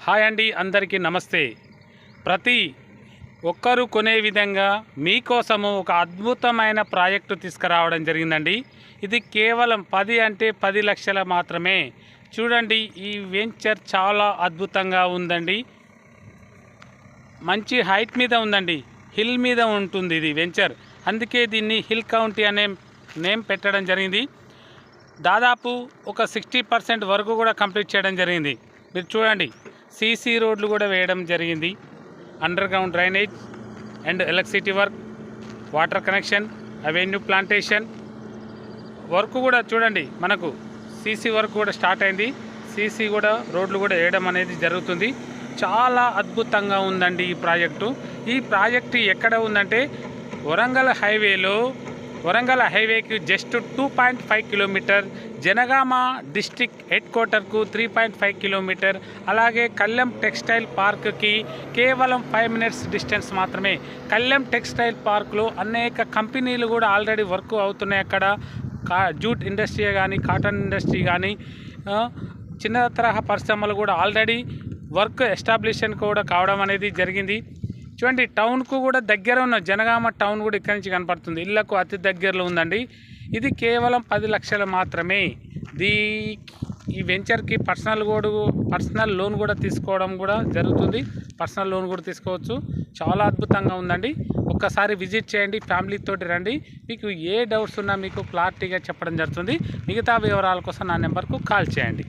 Hi అండి, అందరికీ నమస్తే. ప్రతి ఒక్కరూ కొనే విధంగా మీకోసము ఒక అద్భుతమైన ప్రాజెక్టు తీసుకురావడం జరిగిందండి. ఇది కేవలం 10 లక్షల మాత్రమే. చూడండి, ఈ వెంచర్ చాలా అద్భుతంగా ఉందండి. మంచి హైట్ మీద ఉందండి, హిల్ మీద ఉంటుంది ఇది వెంచర్. అందుకే దీన్ని హిల్ కౌంటీ అనే నేమ్ పెట్టడం జరిగింది. దాదాపు ఒక 60% వరకు కూడా కంప్లీట్ చేయడం జరిగింది. మీరు చూడండి, సీసీ రోడ్లు కూడా వేయడం జరిగింది. Under ground drainage and electricity work, water connection, avenue plantation work కూడా చూడండి. మనకు సీసీ వర్క్ కూడా స్టార్ట్ అయింది. సీసీ కూడా రోడ్లు కూడా వేయడం అనేది జరుగుతుంది. చాలా అద్భుతంగా ఉందండి ఈ ప్రాజెక్టు. ఈ ప్రాజెక్టు ఎక్కడ ఉందంటే వరంగల్ హైవేకి just 2.5 kilometre, Jangaon district head క్వార్టర్కు 3.5 కిలోమీటర్, అలాగే కళ్యాణ్ టెక్స్టైల్ పార్క్కి కేవలం 5 మినిట్స్ డిస్టెన్స్ మాత్రమే. కళ్యాణ్ టెక్స్టైల్ పార్క్లో అనేక కంపెనీలు కూడా ఆల్రెడీ వర్క్ అవుతున్నాయి. అక్కడ జూట్ ఇండస్ట్రీ కానీ, కాటన్ ఇండస్ట్రీ కానీ, చిన్న తరహా పరిశ్రమలు కూడా ఆల్రెడీ వర్క్ ఎస్టాబ్లిషన్ కూడా కావడం అనేది జరిగింది. చూడండి, టౌన్కు కూడా దగ్గర ఉన్న జనగామ టౌన్ కూడా ఇక్కడి నుంచి కనపడుతుంది. ఇళ్లకు అతి దగ్గరలో ఉందండి. ఇది కేవలం 10 లక్షలు మాత్రమే. ఈ వెంచర్కి పర్సనల్ లోన్ కూడా తీసుకోవడం కూడా జరుగుతుంది. పర్సనల్ లోన్ కూడా తీసుకోవచ్చు. చాలా అద్భుతంగా ఉందండి. ఒక్కసారి విజిట్ చేయండి, ఫ్యామిలీతోటి రండి. మీకు ఏ డౌట్స్ ఉన్నా మీకు క్లారిటీగా చెప్పడం జరుగుతుంది. మిగతా వివరాల కోసం నా నెంబర్కు కాల్ చేయండి.